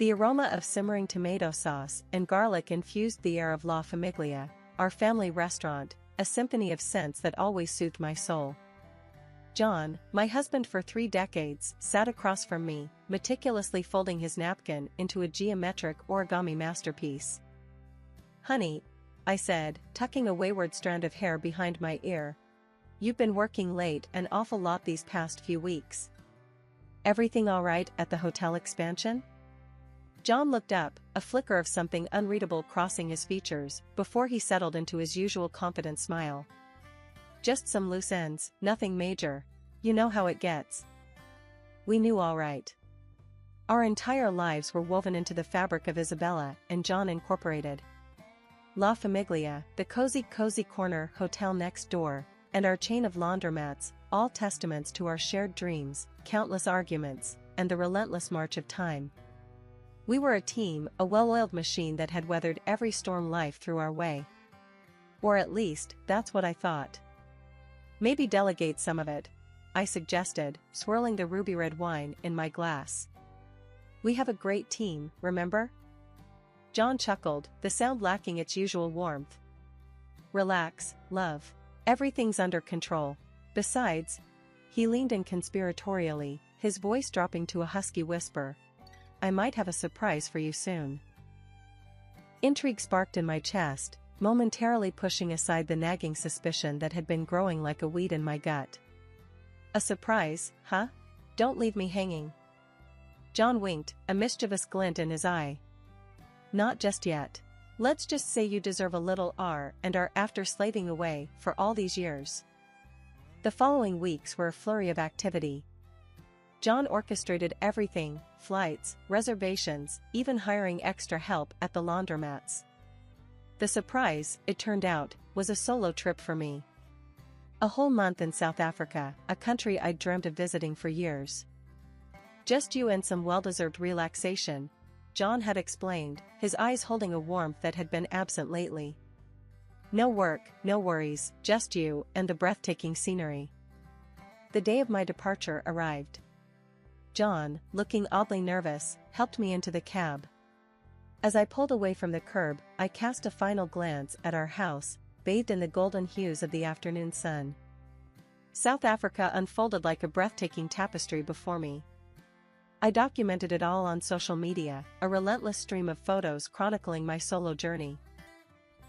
The aroma of simmering tomato sauce and garlic infused the air of La Famiglia, our family restaurant, a symphony of scents that always soothed my soul. John, my husband for 3 decades, sat across from me, meticulously folding his napkin into a geometric origami masterpiece. "Honey," I said, tucking a wayward strand of hair behind my ear. "You've been working late an awful lot these past few weeks. Everything all right at the hotel expansion?" John looked up, a flicker of something unreadable crossing his features, before he settled into his usual confident smile. "Just some loose ends, nothing major. You know how it gets." We knew all right. Our entire lives were woven into the fabric of Isabella and John Incorporated. La Famiglia, the cozy corner hotel next door, and our chain of laundromats, all testaments to our shared dreams, countless arguments, and the relentless march of time. We were a team, a well-oiled machine that had weathered every storm life threw our way. Or at least, that's what I thought. "Maybe delegate some of it," I suggested, swirling the ruby red wine in my glass. "We have a great team, remember?" John chuckled, the sound lacking its usual warmth. "Relax, love. Everything's under control. Besides," he leaned in conspiratorially, his voice dropping to a husky whisper, "I might have a surprise for you soon." Intrigue sparked in my chest, momentarily pushing aside the nagging suspicion that had been growing like a weed in my gut. "A surprise, huh? Don't leave me hanging." John winked, a mischievous glint in his eye. "Not just yet. Let's just say you deserve a little R&R after slaving away for all these years." The following weeks were a flurry of activity. John orchestrated everything, flights, reservations, even hiring extra help at the laundromats. The surprise, it turned out, was a solo trip for me. A whole month in South Africa, a country I'd dreamt of visiting for years. "Just you and some well-deserved relaxation," John had explained, his eyes holding a warmth that had been absent lately. "No work, no worries, just you and the breathtaking scenery." The day of my departure arrived. John, looking oddly nervous, helped me into the cab. As I pulled away from the curb, I cast a final glance at our house, bathed in the golden hues of the afternoon sun. South Africa unfolded like a breathtaking tapestry before me. I documented it all on social media, a relentless stream of photos chronicling my solo journey.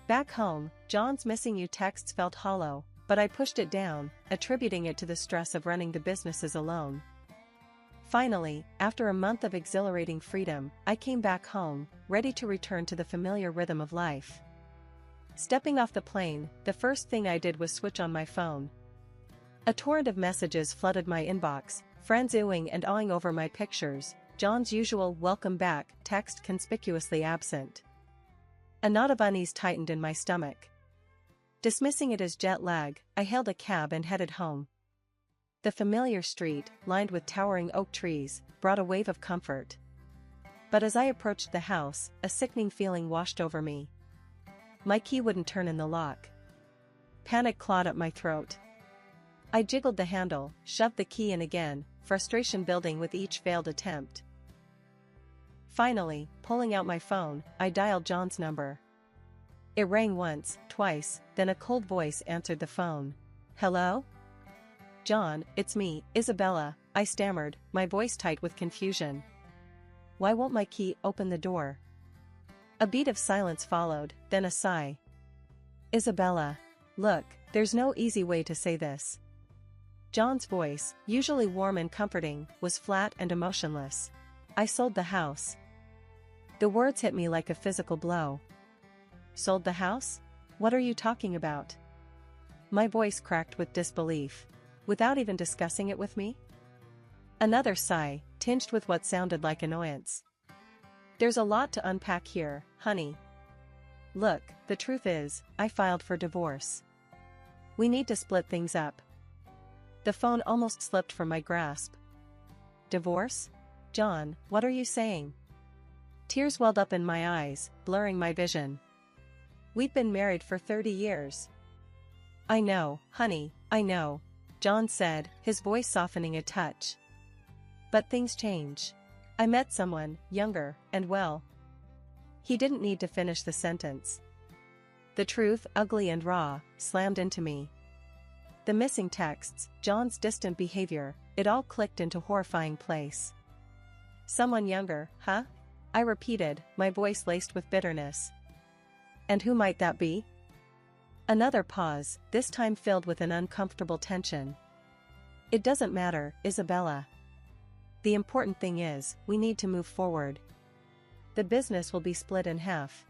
Back home, John's "missing you" texts felt hollow, but I pushed it down, attributing it to the stress of running the businesses alone. Finally, after a month of exhilarating freedom, I came back home, ready to return to the familiar rhythm of life. Stepping off the plane, the first thing I did was switch on my phone. A torrent of messages flooded my inbox, friends oohing and awing over my pictures, John's usual "welcome back" text conspicuously absent. A knot of unease tightened in my stomach. Dismissing it as jet lag, I hailed a cab and headed home. The familiar street, lined with towering oak trees, brought a wave of comfort. But as I approached the house, a sickening feeling washed over me. My key wouldn't turn in the lock. Panic clawed at my throat. I jiggled the handle, shoved the key in again, frustration building with each failed attempt. Finally, pulling out my phone, I dialed John's number. It rang once, twice, then a cold voice answered the phone. "Hello?" "John, it's me, Isabella," I stammered, my voice tight with confusion. "Why won't my key open the door?" A beat of silence followed, then a sigh. "Isabella. Look, there's no easy way to say this." John's voice, usually warm and comforting, was flat and emotionless. "I sold the house." The words hit me like a physical blow. "Sold the house? What are you talking about?" My voice cracked with disbelief. "Without even discussing it with me?" Another sigh, tinged with what sounded like annoyance. "There's a lot to unpack here, honey. Look, the truth is, I filed for divorce. We need to split things up." The phone almost slipped from my grasp. "Divorce? John, what are you saying?" Tears welled up in my eyes, blurring my vision. "We've been married for 30 years. "I know, honey, I know," John said, his voice softening a touch. "But things change. I met someone, younger, and well. He didn't need to finish the sentence. The truth, ugly and raw, slammed into me. The missing texts, John's distant behavior, it all clicked into horrifying place. Someone younger, huh? I repeated, my voice laced with bitterness. And who might that be? Another pause, this time filled with an uncomfortable tension. It doesn't matter, Isabella. The important thing is, we need to move forward. The business will be split in half.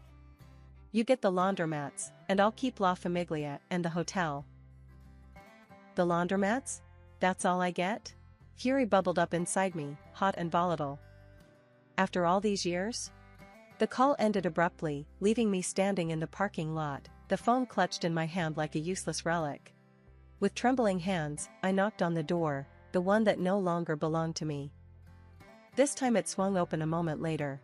You get the laundromats, and I'll keep La Famiglia and the hotel. The laundromats? That's all I get? Fury bubbled up inside me, hot and volatile. After all these years? The call ended abruptly, leaving me standing in the parking lot, the phone clutched in my hand like a useless relic. With trembling hands, I knocked on the door, the one that no longer belonged to me. This time it swung open a moment later.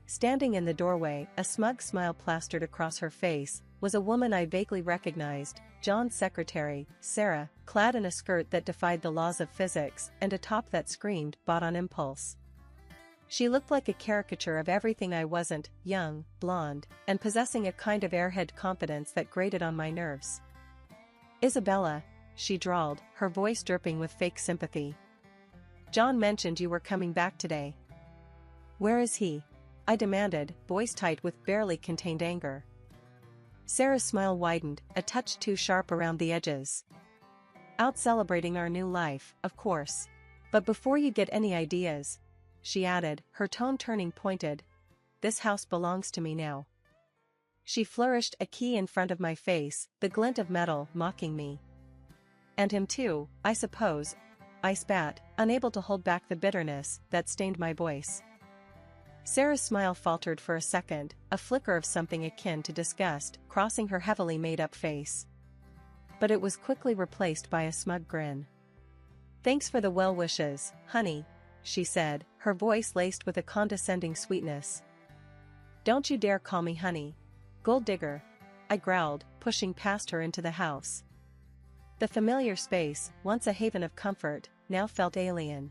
Standing in the doorway, a smug smile plastered across her face, was a woman I vaguely recognized, John's secretary, Sarah, clad in a skirt that defied the laws of physics and a top that screamed, bought on impulse. She looked like a caricature of everything I wasn't, young, blonde, and possessing a kind of airhead confidence that grated on my nerves. Isabella, she drawled, her voice dripping with fake sympathy. John mentioned you were coming back today. Where is he? I demanded, voice tight with barely contained anger. Sarah's smile widened, a touch too sharp around the edges. Out celebrating our new life, of course. But before you get any ideas, she added, her tone turning pointed, this house belongs to me now. She flourished a key in front of my face, the glint of metal mocking me. And him too, I suppose, I spat, unable to hold back the bitterness that stained my voice. Sarah's smile faltered for a second, a flicker of something akin to disgust crossing her heavily made-up face. But it was quickly replaced by a smug grin. Thanks for the well wishes, honey, she said, her voice laced with a condescending sweetness. Don't you dare call me honey. Gold digger, I growled, pushing past her into the house. The familiar space, once a haven of comfort, now felt alien.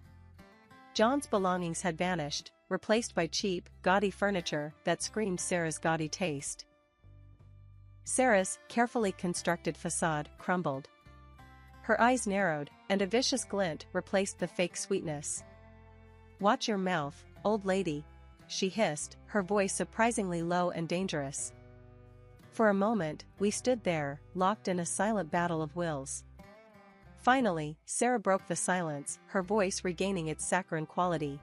John's belongings had vanished, replaced by cheap, gaudy furniture that screamed Sarah's gaudy taste. Sarah's carefully constructed facade crumbled. Her eyes narrowed, and a vicious glint replaced the fake sweetness. Watch your mouth, old lady, she hissed, her voice surprisingly low and dangerous. For a moment, we stood there, locked in a silent battle of wills. Finally, Sarah broke the silence, her voice regaining its saccharine quality.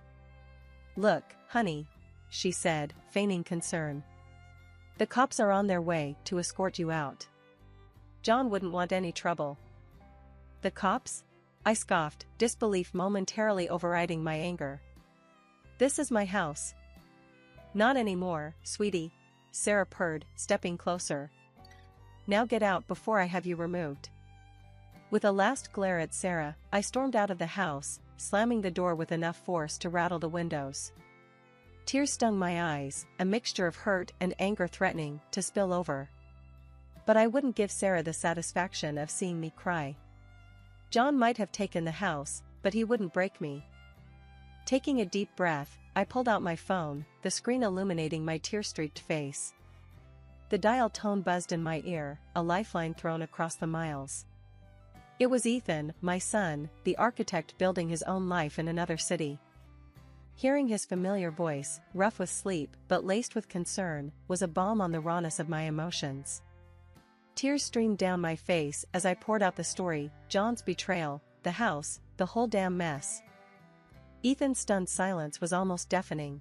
Look, honey, she said, feigning concern. The cops are on their way to escort you out. John wouldn't want any trouble. The cops? I scoffed, disbelief momentarily overriding my anger. This is my house. Not anymore, sweetie, Sarah purred, stepping closer. Now get out before I have you removed. With a last glare at Sarah, I stormed out of the house, slamming the door with enough force to rattle the windows. Tears stung my eyes, a mixture of hurt and anger threatening to spill over. But I wouldn't give Sarah the satisfaction of seeing me cry. John might have taken the house, but he wouldn't break me. Taking a deep breath, I pulled out my phone, the screen illuminating my tear-streaked face. The dial tone buzzed in my ear, a lifeline thrown across the miles. It was Ethan, my son, the architect building his own life in another city. Hearing his familiar voice, rough with sleep but laced with concern, was a balm on the rawness of my emotions. Tears streamed down my face as I poured out the story, John's betrayal, the house, the whole damn mess. Ethan's stunned silence was almost deafening.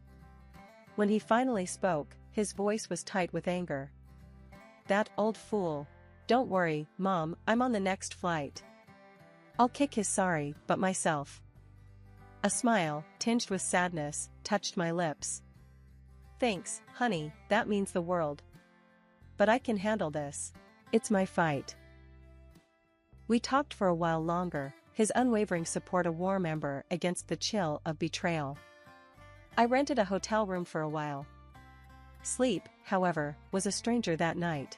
When he finally spoke, his voice was tight with anger. That old fool. Don't worry, Mom, I'm on the next flight. I'll kick his sorry, but myself. A smile, tinged with sadness, touched my lips. Thanks, honey, that means the world. But I can handle this. It's my fight. We talked for a while longer, his unwavering support a warm ember against the chill of betrayal. I rented a hotel room for a while. Sleep, however, was a stranger that night.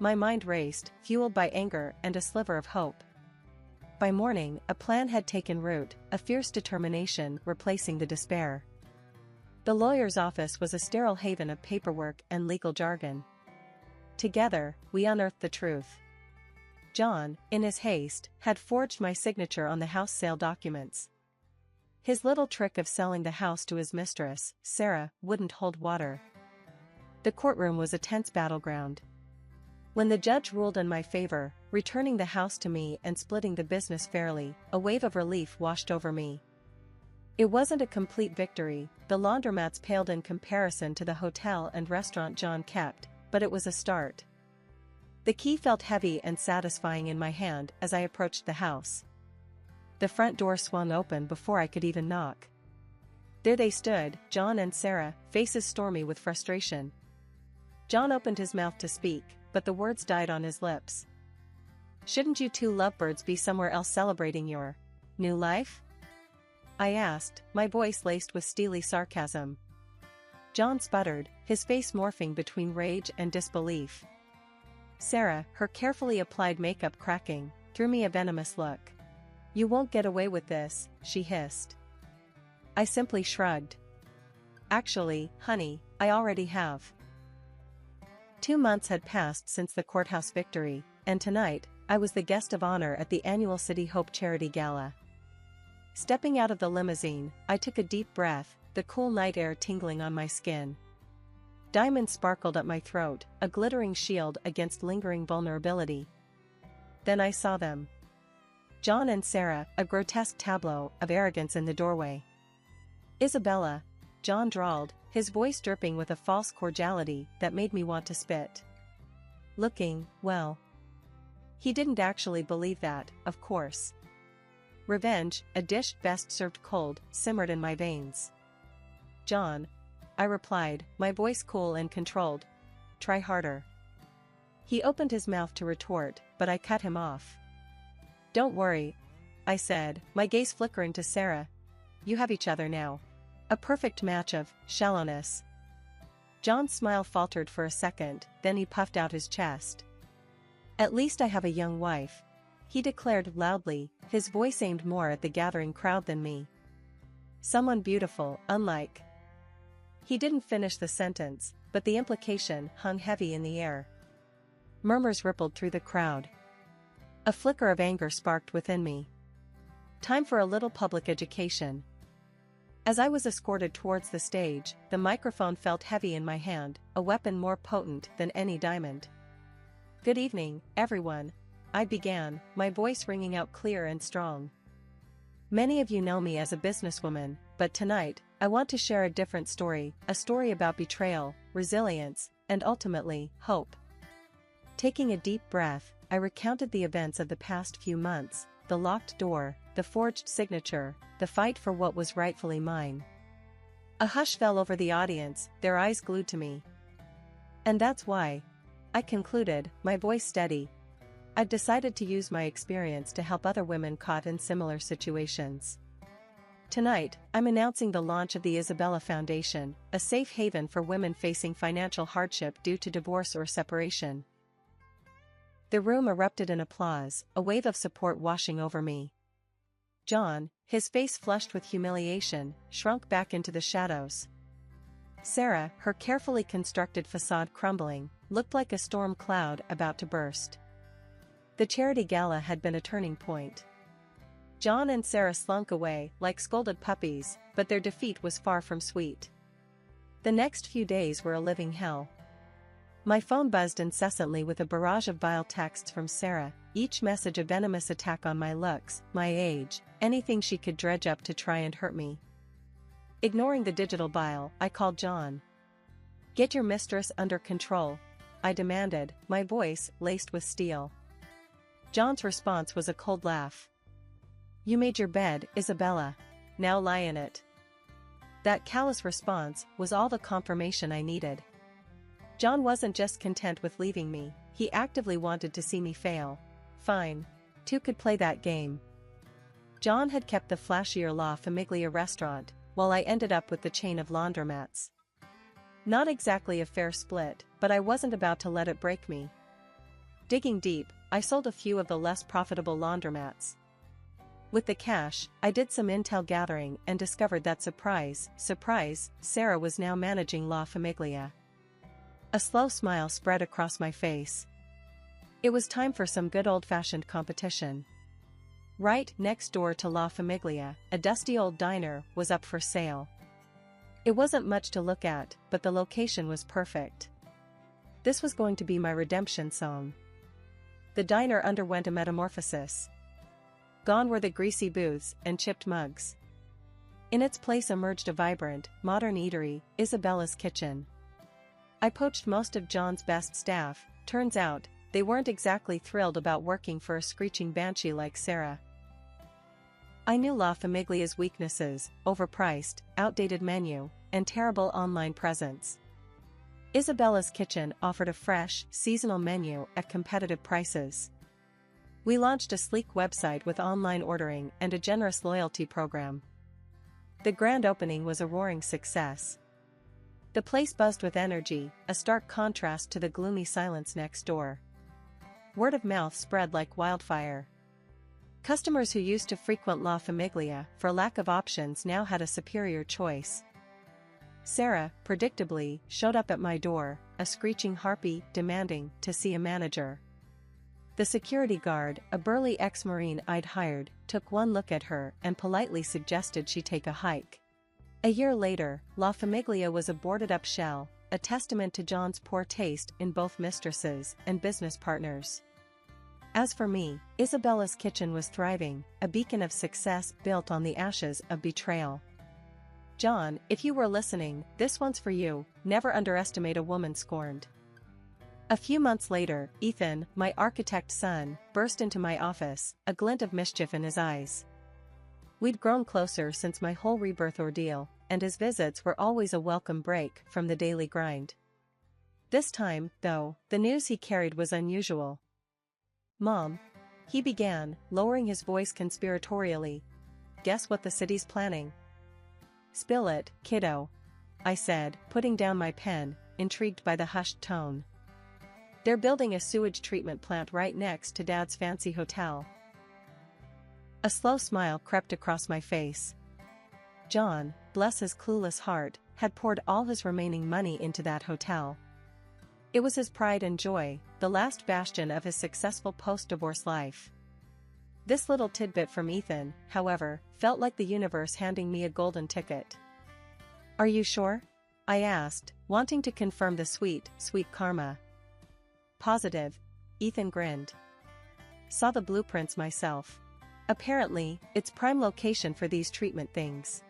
My mind raced, fueled by anger and a sliver of hope. By morning, a plan had taken root, a fierce determination replacing the despair. The lawyer's office was a sterile haven of paperwork and legal jargon. Together, we unearthed the truth. John, in his haste, had forged my signature on the house sale documents. His little trick of selling the house to his mistress, Sarah, wouldn't hold water. The courtroom was a tense battleground. When the judge ruled in my favor, returning the house to me and splitting the business fairly, a wave of relief washed over me. It wasn't a complete victory, the laundromats paled in comparison to the hotel and restaurant John kept, but it was a start. The key felt heavy and satisfying in my hand as I approached the house. The front door swung open before I could even knock. There they stood, John and Sarah, faces stormy with frustration. John opened his mouth to speak, but the words died on his lips. "Shouldn't you two lovebirds be somewhere else celebrating your new life?" I asked, my voice laced with steely sarcasm. John sputtered, his face morphing between rage and disbelief. Sarah, her carefully applied makeup cracking, threw me a venomous look. "You won't get away with this," she hissed. I simply shrugged. "Actually, honey, I already have." 2 months had passed since the courthouse victory, and tonight, I was the guest of honor at the annual City Hope Charity Gala. Stepping out of the limousine, I took a deep breath, the cool night air tingling on my skin. Diamonds sparkled at my throat, a glittering shield against lingering vulnerability. Then I saw them. John and Sarah, a grotesque tableau of arrogance in the doorway. "Isabella," John drawled, his voice dripping with a false cordiality that made me want to spit. Looking, well. He didn't actually believe that, of course. Revenge, a dish best served cold, simmered in my veins. "John," I replied, my voice cool and controlled. "Try harder." He opened his mouth to retort, but I cut him off. "Don't worry," I said, my gaze flickering to Sarah. "You have each other now. A perfect match of shallowness." John's smile faltered for a second, then he puffed out his chest. "At least I have a young wife," he declared loudly, his voice aimed more at the gathering crowd than me. "Someone beautiful, unlike." He didn't finish the sentence, but the implication hung heavy in the air. Murmurs rippled through the crowd. A flicker of anger sparked within me. Time for a little public education. As I was escorted towards the stage, the microphone felt heavy in my hand, a weapon more potent than any diamond. "Good evening, everyone," I began, my voice ringing out clear and strong. "Many of you know me as a businesswoman, but tonight, I want to share a different story, a story about betrayal, resilience, and ultimately, hope." Taking a deep breath, I recounted the events of the past few months, the locked door, the forged signature, the fight for what was rightfully mine. A hush fell over the audience, their eyes glued to me. "And that's why," I concluded, my voice steady, "I've decided to use my experience to help other women caught in similar situations. Tonight, I'm announcing the launch of the Isabella Foundation, a safe haven for women facing financial hardship due to divorce or separation." The room erupted in applause, a wave of support washing over me. John, his face flushed with humiliation, shrunk back into the shadows. Sarah, her carefully constructed facade crumbling, looked like a storm cloud about to burst. The charity gala had been a turning point. John and Sarah slunk away like scolded puppies, but their defeat was far from sweet. The next few days were a living hell. My phone buzzed incessantly with a barrage of vile texts from Sarah, each message a venomous attack on my looks, my age, anything she could dredge up to try and hurt me. Ignoring the digital bile, I called John. "Get your mistress under control," I demanded, my voice laced with steel. John's response was a cold laugh. "You made your bed, Isabella. Now lie in it." That callous response was all the confirmation I needed. John wasn't just content with leaving me, he actively wanted to see me fail. Fine. Two could play that game. John had kept the flashier La Famiglia restaurant, while I ended up with the chain of laundromats. Not exactly a fair split, but I wasn't about to let it break me. Digging deep, I sold a few of the less profitable laundromats. With the cash, I did some intel gathering and discovered that surprise, Sarah was now managing La Famiglia. A slow smile spread across my face. It was time for some good old-fashioned competition. Right next door to La Famiglia, a dusty old diner was up for sale. It wasn't much to look at, but the location was perfect. This was going to be my redemption song. The diner underwent a metamorphosis. Gone were the greasy booths and chipped mugs. In its place emerged a vibrant, modern eatery, Isabella's Kitchen. I poached most of John's best staff. Turns out, they weren't exactly thrilled about working for a screeching banshee like Sarah. I knew La Famiglia's weaknesses: overpriced, outdated menu, and terrible online presence. Isabella's Kitchen offered a fresh, seasonal menu at competitive prices. We launched a sleek website with online ordering and a generous loyalty program. The grand opening was a roaring success. The place buzzed with energy, a stark contrast to the gloomy silence next door. Word of mouth spread like wildfire. Customers who used to frequent La Famiglia for lack of options now had a superior choice. Sarah, predictably, showed up at my door, a screeching harpy, demanding to see a manager. The security guard, a burly ex-Marine I'd hired, took one look at her and politely suggested she take a hike. A year later, La Famiglia was a boarded-up shell, a testament to John's poor taste in both mistresses and business partners. As for me, Isabella's Kitchen was thriving, a beacon of success built on the ashes of betrayal. John, if you were listening, this one's for you. Never underestimate a woman scorned. A few months later, Ethan, my architect son, burst into my office, a glint of mischief in his eyes. We'd grown closer since my whole rebirth ordeal, and his visits were always a welcome break from the daily grind. This time, though, the news he carried was unusual. "Mom," he began, lowering his voice conspiratorially. "Guess what the city's planning?" "Spill it, kiddo," I said, putting down my pen, intrigued by the hushed tone. "They're building a sewage treatment plant right next to Dad's fancy hotel." A slow smile crept across my face. John, bless his clueless heart, had poured all his remaining money into that hotel. It was his pride and joy, the last bastion of his successful post-divorce life. This little tidbit from Ethan, however, felt like the universe handing me a golden ticket. "Are you sure?" I asked, wanting to confirm the sweet karma. "Positive," Ethan grinned. "Saw the blueprints myself. Apparently, it's prime location for these treatment things.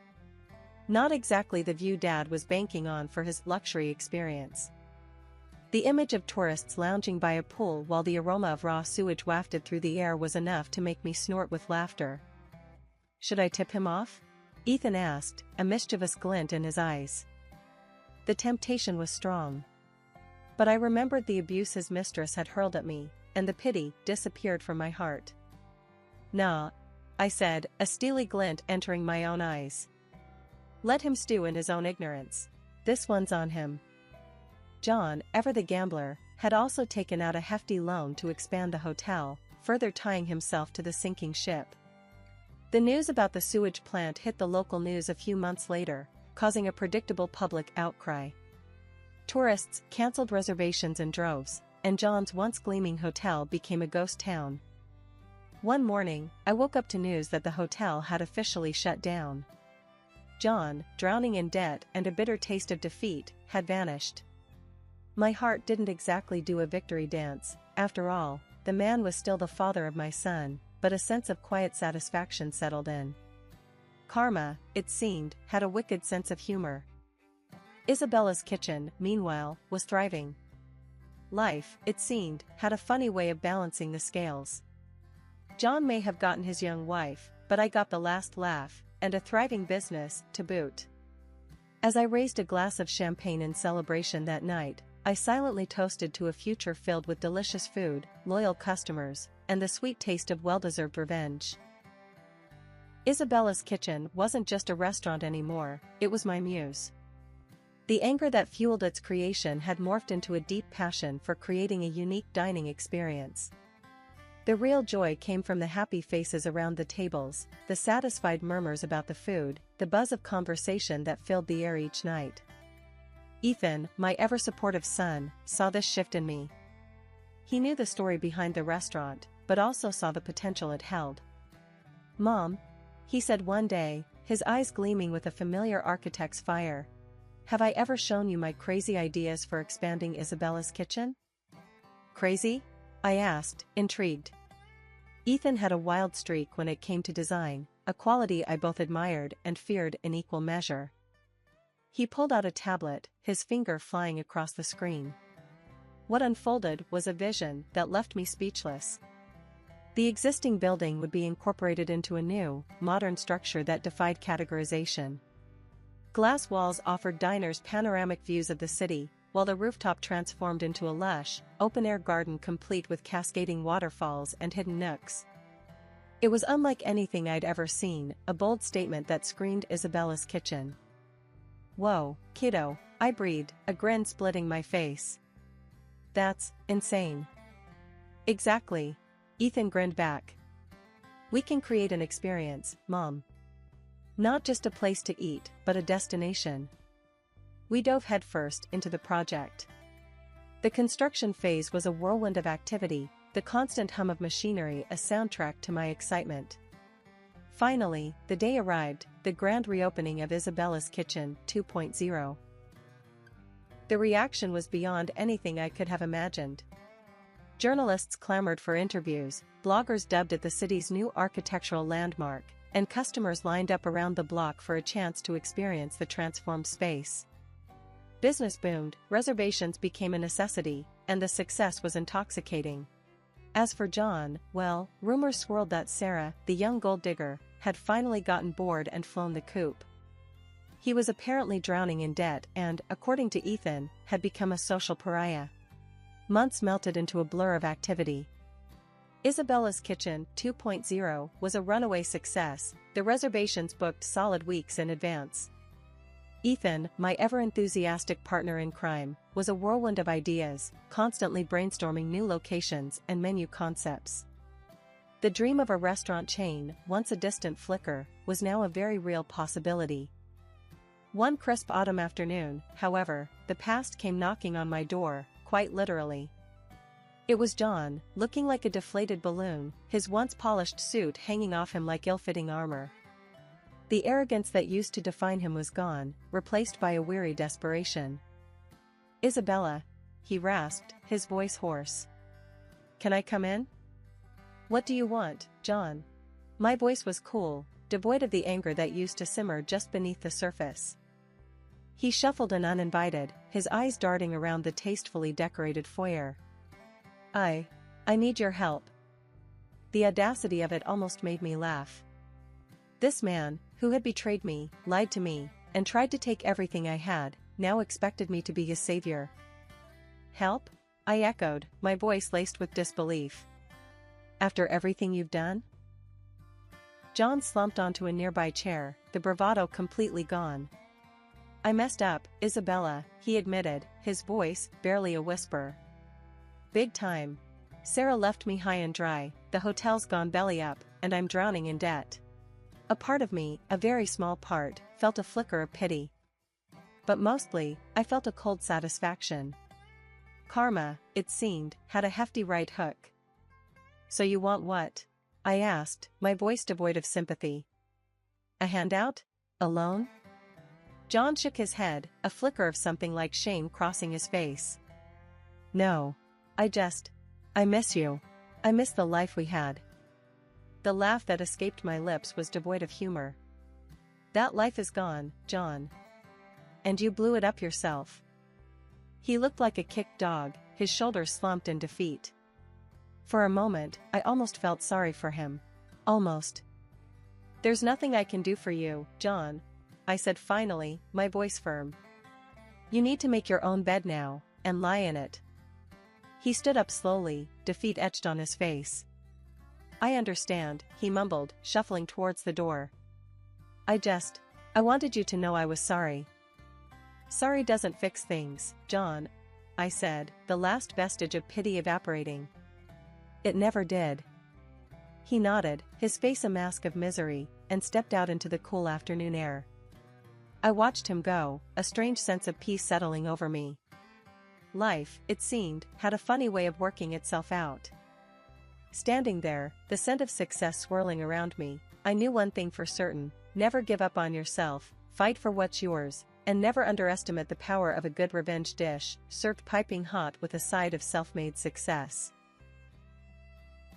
Not exactly the view Dad was banking on for his luxury experience." The image of tourists lounging by a pool while the aroma of raw sewage wafted through the air was enough to make me snort with laughter. "Should I tip him off?" Ethan asked, a mischievous glint in his eyes. The temptation was strong. But I remembered the abuse his mistress had hurled at me, and the pity disappeared from my heart. "Nah," I said, a steely glint entering my own eyes. "Let him stew in his own ignorance. This one's on him." John, ever the gambler, had also taken out a hefty loan to expand the hotel, further tying himself to the sinking ship. The news about the sewage plant hit the local news a few months later, causing a predictable public outcry. Tourists canceled reservations in droves, and John's once gleaming hotel became a ghost town. One morning, I woke up to news that the hotel had officially shut down. John, drowning in debt and a bitter taste of defeat, had vanished. My heart didn't exactly do a victory dance. After all, the man was still the father of my son, but a sense of quiet satisfaction settled in. Karma, it seemed, had a wicked sense of humor. Isabella's Kitchen, meanwhile, was thriving. Life, it seemed, had a funny way of balancing the scales. John may have gotten his young wife, but I got the last laugh, and a thriving business, to boot. As I raised a glass of champagne in celebration that night, I silently toasted to a future filled with delicious food, loyal customers, and the sweet taste of well-deserved revenge. Isabella's Kitchen wasn't just a restaurant anymore, it was my muse. The anger that fueled its creation had morphed into a deep passion for creating a unique dining experience. The real joy came from the happy faces around the tables, the satisfied murmurs about the food, the buzz of conversation that filled the air each night. Ethan, my ever-supportive son, saw this shift in me. He knew the story behind the restaurant, but also saw the potential it held. "Mom," he said one day, his eyes gleaming with a familiar architect's fire, "have I ever shown you my crazy ideas for expanding Isabella's kitchen?" "Crazy?" I asked, intrigued. Ethan had a wild streak when it came to design, a quality I both admired and feared in equal measure. He pulled out a tablet, his finger flying across the screen. What unfolded was a vision that left me speechless. The existing building would be incorporated into a new, modern structure that defied categorization. Glass walls offered diners panoramic views of the city, while the rooftop transformed into a lush, open-air garden complete with cascading waterfalls and hidden nooks. It was unlike anything I'd ever seen, a bold statement that screamed Isabella's kitchen. "Whoa, kiddo," I breathed, a grin splitting my face. "That's insane." "Exactly," Ethan grinned back. "We can create an experience, Mom. Not just a place to eat, but a destination." We dove headfirst into the project. The construction phase was a whirlwind of activity, the constant hum of machinery a soundtrack to my excitement. Finally, the day arrived, the grand reopening of Isabella's Kitchen 2.0. The reaction was beyond anything I could have imagined. Journalists clamored for interviews, bloggers dubbed it the city's new architectural landmark, and customers lined up around the block for a chance to experience the transformed space. Business boomed, reservations became a necessity, and the success was intoxicating. As for John, well, rumors swirled that Sarah, the young gold digger, had finally gotten bored and flown the coop. He was apparently drowning in debt and, according to Ethan, had become a social pariah. Months melted into a blur of activity. Isabella's Kitchen 2.0 was a runaway success, the reservations booked solid weeks in advance. Ethan, my ever-enthusiastic partner in crime, was a whirlwind of ideas, constantly brainstorming new locations and menu concepts. The dream of a restaurant chain, once a distant flicker, was now a very real possibility. One crisp autumn afternoon, however, the past came knocking on my door, quite literally. It was John, looking like a deflated balloon, his once polished suit hanging off him like ill-fitting armor. The arrogance that used to define him was gone, replaced by a weary desperation. "Isabella," he rasped, his voice hoarse. "Can I come in?" "What do you want, John?" My voice was cool, devoid of the anger that used to simmer just beneath the surface. He shuffled in uninvited, his eyes darting around the tastefully decorated foyer. I need your help." The audacity of it almost made me laugh. This man, who had betrayed me, lied to me, and tried to take everything I had, now expected me to be his savior. "Help?" I echoed, my voice laced with disbelief. "After everything you've done?" John slumped onto a nearby chair, the bravado completely gone. "I messed up, Isabella," he admitted, his voice barely a whisper. "Big time. Sarah left me high and dry, the hotel's gone belly up, and I'm drowning in debt." A part of me, a very small part, felt a flicker of pity. But mostly, I felt a cold satisfaction. Karma, it seemed, had a hefty right hook. "So you want what?" I asked, my voice devoid of sympathy. "A handout? A loan?" John shook his head, a flicker of something like shame crossing his face. "No. I miss you. I miss the life we had." The laugh that escaped my lips was devoid of humor. "That life is gone, John. And you blew it up yourself." He looked like a kicked dog, his shoulders slumped in defeat. For a moment, I almost felt sorry for him. Almost. "There's nothing I can do for you, John," I said finally, my voice firm. "You need to make your own bed now, and lie in it." He stood up slowly, defeat etched on his face. "I understand," he mumbled, shuffling towards the door. I wanted you to know I was sorry." "Sorry doesn't fix things, John," I said, the last vestige of pity evaporating. "It never did." He nodded, his face a mask of misery, and stepped out into the cool afternoon air. I watched him go, a strange sense of peace settling over me. Life, it seemed, had a funny way of working itself out. Standing there, the scent of success swirling around me, I knew one thing for certain: never give up on yourself, fight for what's yours, and never underestimate the power of a good revenge dish, served piping hot with a side of self-made success.